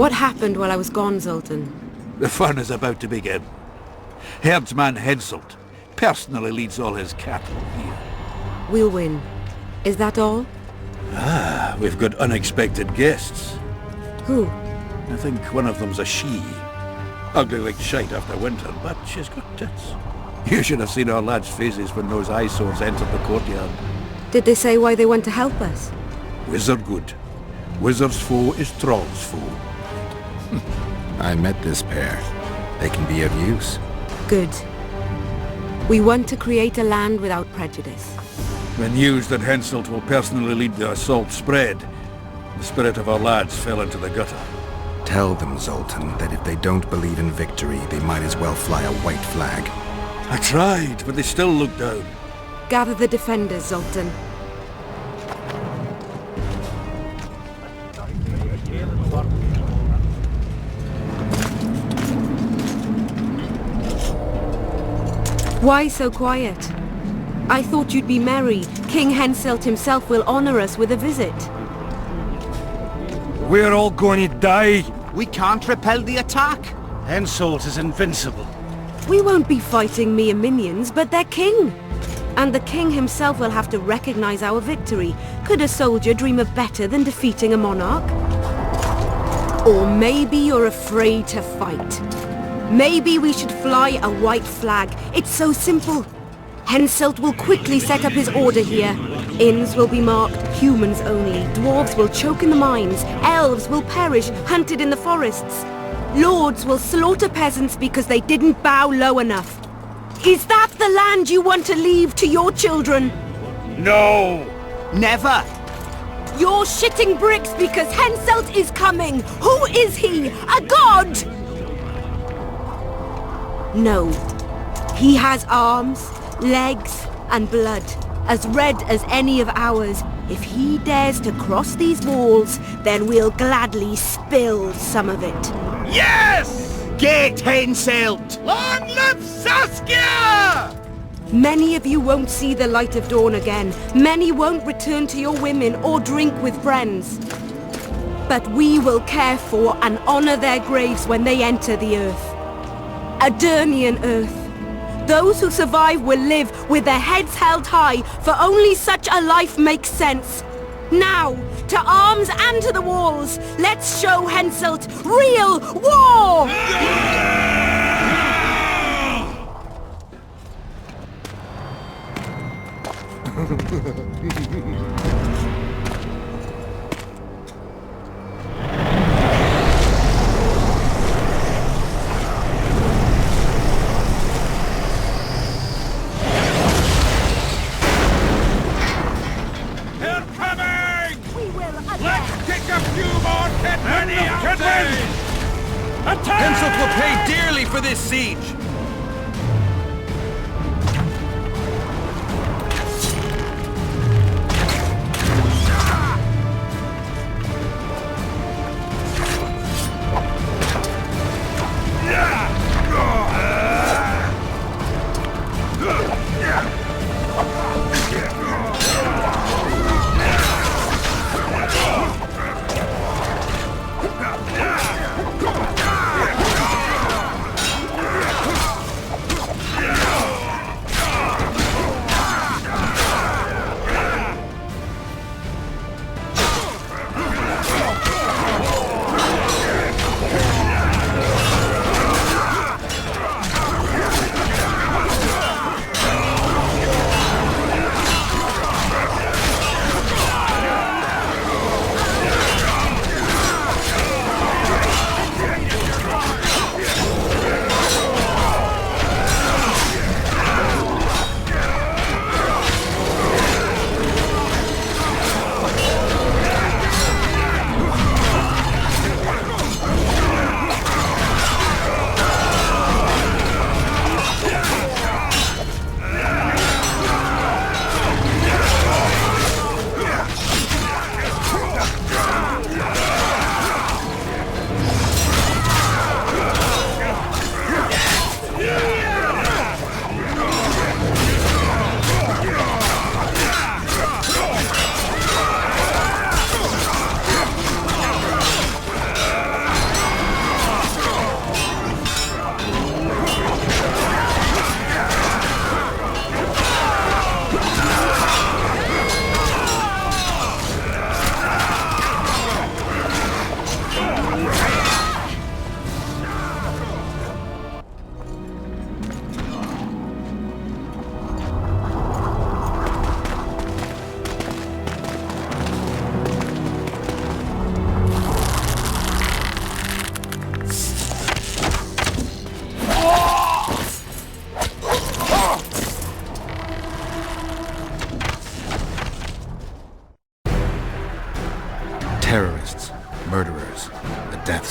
What happened while I was gone, Zoltan? The fun is about to begin. Herdsman Henselt personally leads all his cattle here. We'll win. Is that all? Ah, we've got unexpected guests. Who? I think one of them's a she. Ugly like shite after winter, but she's got tits. You should have seen our lads' faces when those eyesores entered the courtyard. Did they say why they went to help us? Wizard good. Wizard's foe is Troll's foe. I met this pair. They can be of use. Good. We want to create a land without prejudice. When news that Henselt will personally lead the assault spread, the spirit of our lads fell into the gutter. Tell them, Zoltan, that if they don't believe in victory, they might as well fly a white flag. I tried, but they still looked down. Gather the defenders, Zoltan. Why so quiet? I thought you'd be merry. King Henselt himself will honor us with a visit. We're all going to die. We can't repel the attack. Henselt is invincible. We won't be fighting mere minions, but their king. And the king himself will have to recognize our victory. Could a soldier dream of better than defeating a monarch? Or maybe you're afraid to fight. Maybe we should fly a white flag. It's so simple. Henselt will quickly set up his order here. Inns will be marked humans only. Dwarves will choke in the mines. Elves will perish, hunted in the forests. Lords will slaughter peasants because they didn't bow low enough. Is that the land you want to leave to your children? No! Never! You're shitting bricks because Henselt is coming! Who is he? A god? No. He has arms, legs, and blood, as red as any of ours. If he dares to cross these walls, then we'll gladly spill some of it. Yes! Get Henselt! Long live Saskia! Many of you won't see the light of dawn again. Many won't return to your women or drink with friends. But we will care for and honor their graves when they enter the earth. Adernian earth. Those who survive will live with their heads held high, for only such a life makes sense. Now, to arms and to the walls, let's show Henselt real war! Henselt will pay dearly for this siege!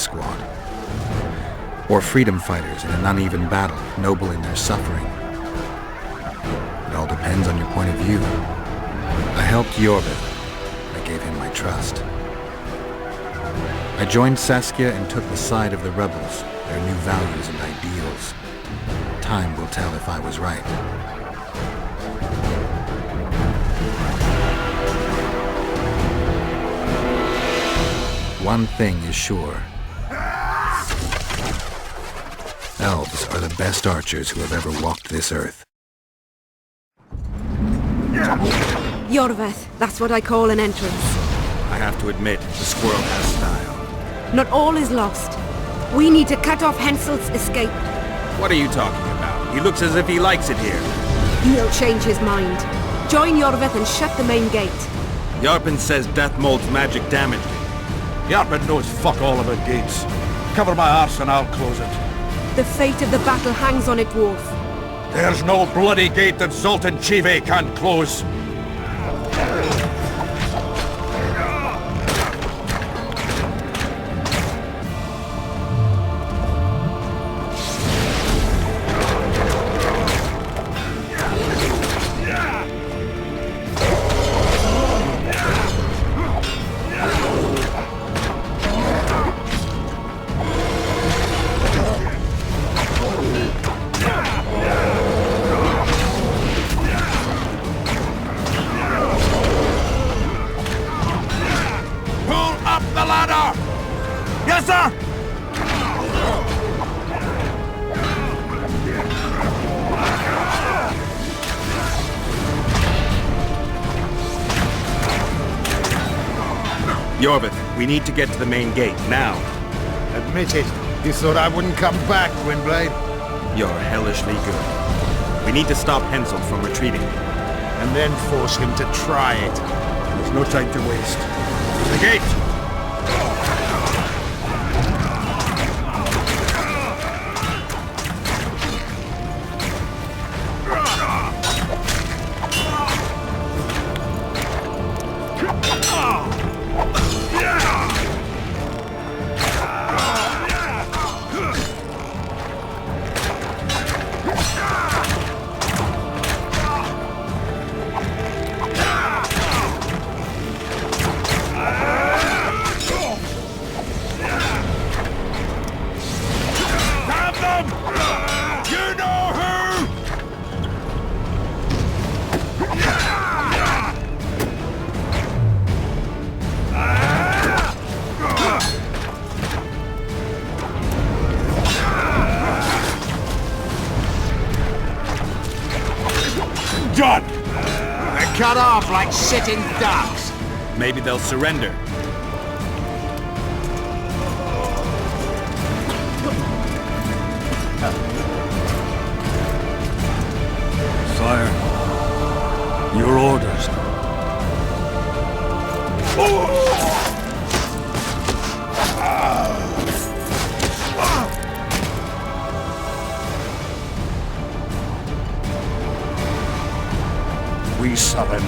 squad. Or freedom fighters in an uneven battle, noble in their suffering. It all depends on your point of view. I helped Iorveth. I gave him my trust. I joined Saskia and took the side of the rebels, their new values and ideals. Time will tell if I was right. One thing is sure. Elves are the best archers who have ever walked this earth. Iorveth, that's what I call an entrance. I have to admit, the squirrel has style. Not all is lost. We need to cut off Henselt's escape. What are you talking about? He looks as if he likes it here. He'll change his mind. Join Iorveth and shut the main gate. Yarpen says Dethmold's magic damaged it. Yarpen knows fuck all about gates. Cover my arse and I'll close it. The fate of the battle hangs on it, dwarf. There's no bloody gate that Zoltan Chive can't close. Yes, sir! Iorveth, we need to get to the main gate, now. Admit it. You thought I wouldn't come back, Gwynblade? You're hellishly good. We need to stop Henselt from retreating. And then force him to try it. There's no time to waste. The gate! Done! They're cut off like sitting ducks. Maybe they'll surrender. Sire, your orders. We surrender.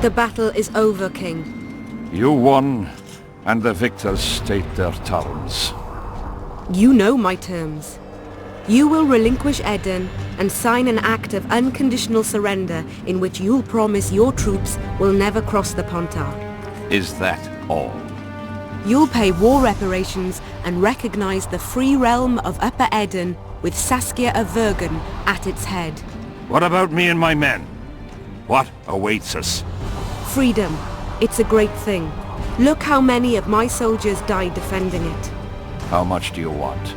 The battle is over, King. You won, and the victors state their terms. You know my terms. You will relinquish Eden and sign an act of unconditional surrender in which you'll promise your troops will never cross the Pontar. Is that all? You'll pay war reparations and recognize the free realm of Upper Eden with Saskia of Vergen at its head. What about me and my men? What awaits us? Freedom. It's a great thing. Look how many of my soldiers died defending it. How much do you want?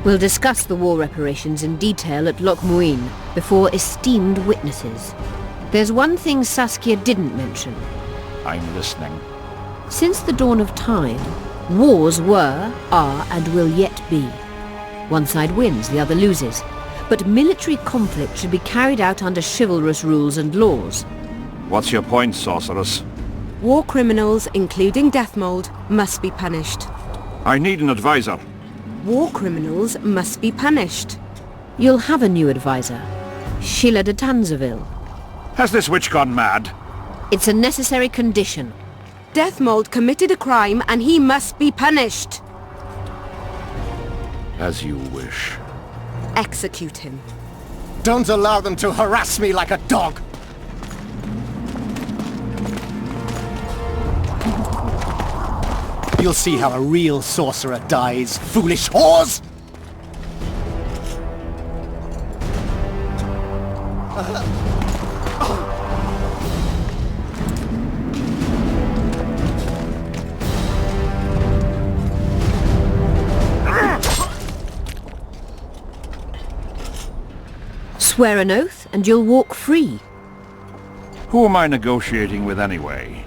We'll discuss the war reparations in detail at Loch Muin before esteemed witnesses. There's one thing Saskia didn't mention. I'm listening. Since the dawn of time, wars were, are, and will yet be. One side wins, the other loses. But military conflict should be carried out under chivalrous rules and laws. What's your point, sorceress? War criminals, including Dethmold, must be punished. I need an advisor. War criminals must be punished. You'll have a new advisor. Sheila de Tanzeville. Has this witch gone mad? It's a necessary condition. Dethmold committed a crime and he must be punished. As you wish. Execute him. Don't allow them to harass me like a dog! You'll see how a real sorcerer dies, foolish whores! Swear an oath and you'll walk free. Who am I negotiating with anyway?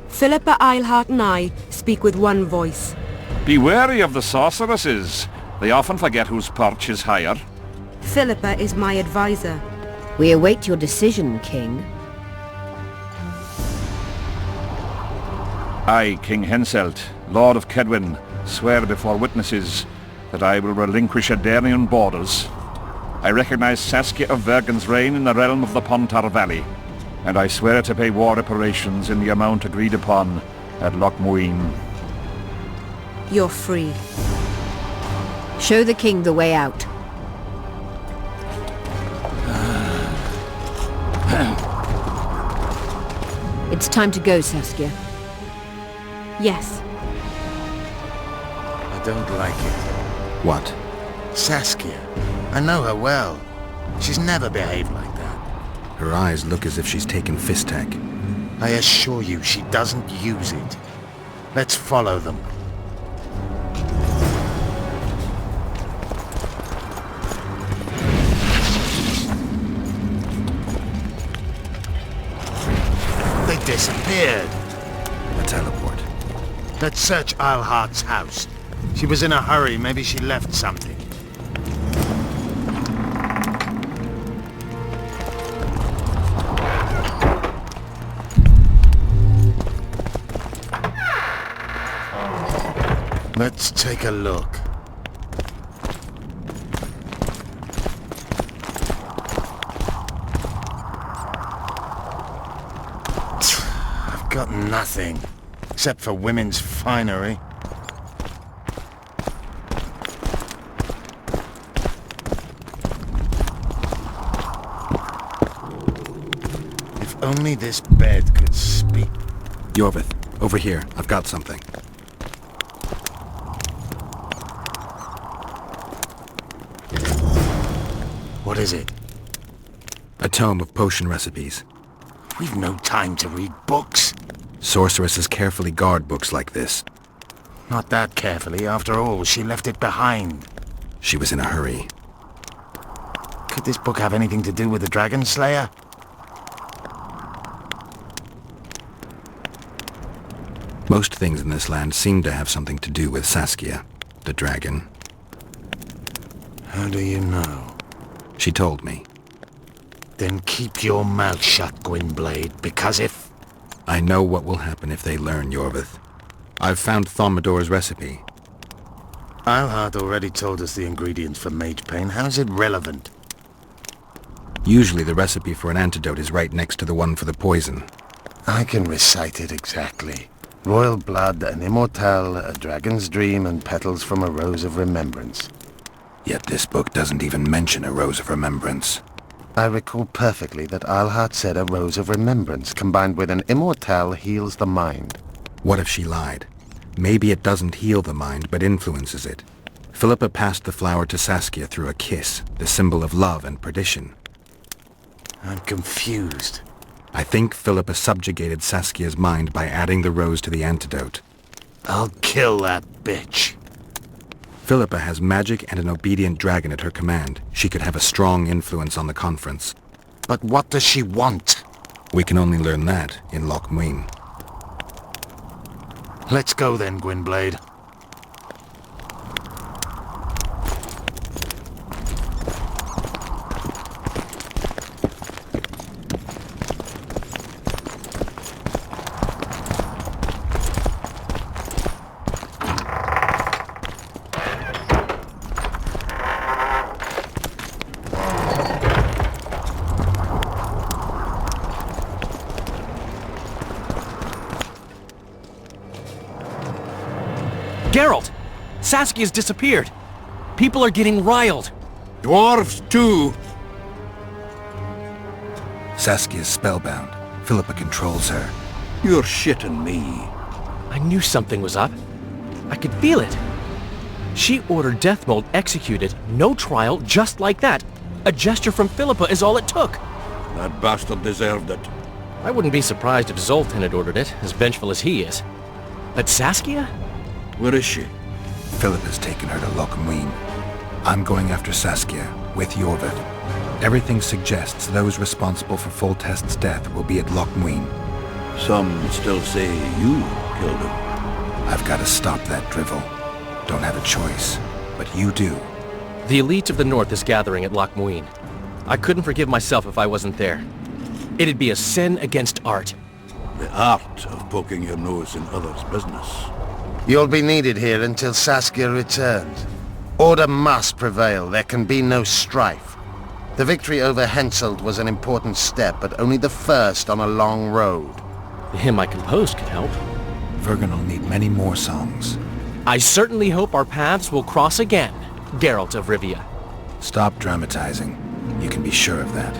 Philippa, Eilhart and I speak with one voice. Be wary of the sorceresses. They often forget whose perch is higher. Philippa is my advisor. We await your decision, King. I, King Henselt, Lord of Kaedwen, swear before witnesses that I will relinquish Adarian borders. I recognize Saskia of Vergen's reign in the realm of the Pontar Valley, and I swear to pay war reparations in the amount agreed upon at Loch Muin. You're free. Show the king the way out. It's time to go, Saskia. Yes. I don't like it. What? Saskia. I know her well. She's never behaved like that. Her eyes look as if she's taken Fistek. I assure you she doesn't use it. Let's follow them. They disappeared. A teleport. Let's search Eilhart's house. She was in a hurry. Maybe she left something. Let's take a look. I've got nothing, except for women's finery. If only this bed could speak. Iorveth, over here. I've got something. What is it? A tome of potion recipes. We've no time to read books. Sorceresses carefully guard books like this. Not that carefully. After all, she left it behind. She was in a hurry. Could this book have anything to do with the Dragon Slayer? Most things in this land seem to have something to do with Saskia, the dragon. How do you know? She told me. Then keep your mouth shut, Gwynblade, because if... I know what will happen if they learn, Iorveth. I've found Thaumadour's recipe. Eilhart already told us the ingredients for mage pain. How's it relevant? Usually the recipe for an antidote is right next to the one for the poison. I can recite it exactly. Royal blood, an immortal, a dragon's dream, and petals from a rose of remembrance. Yet this book doesn't even mention a rose of remembrance. I recall perfectly that Eilhart said a rose of remembrance combined with an immortal heals the mind. What if she lied? Maybe it doesn't heal the mind, but influences it. Philippa passed the flower to Saskia through a kiss, the symbol of love and perdition. I'm confused. I think Philippa subjugated Saskia's mind by adding the rose to the antidote. I'll kill that bitch. Philippa has magic and an obedient dragon at her command. She could have a strong influence on the conference. But what does she want? We can only learn that in Loch Muin. Let's go then, Gwynblade. Geralt! Saskia's disappeared. People are getting riled. Dwarves, too. Saskia's spellbound. Philippa controls her. You're shitting me. I knew something was up. I could feel it. She ordered Dethmold executed, no trial, just like that. A gesture from Philippa is all it took. That bastard deserved it. I wouldn't be surprised if Zoltan had ordered it, as vengeful as he is. But Saskia? Where is she? Philippa's taken her to Loch Muin. I'm going after Saskia, with Iorveth. Everything suggests those responsible for Foltest's death will be at Loch Muin. Some still say you killed him. I've got to stop that drivel. Don't have a choice, but you do. The elite of the North is gathering at Loch Muin. I couldn't forgive myself if I wasn't there. It'd be a sin against art. The art of poking your nose in others' business. You'll be needed here until Saskia returns. Order must prevail. There can be no strife. The victory over Henselt was an important step, but only the first on a long road. The hymn I composed could help. Vergen will need many more songs. I certainly hope our paths will cross again, Geralt of Rivia. Stop dramatizing. You can be sure of that.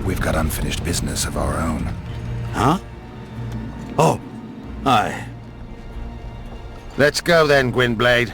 We've got unfinished business of our own. Huh? Oh, aye. Let's go then, Gwynblade.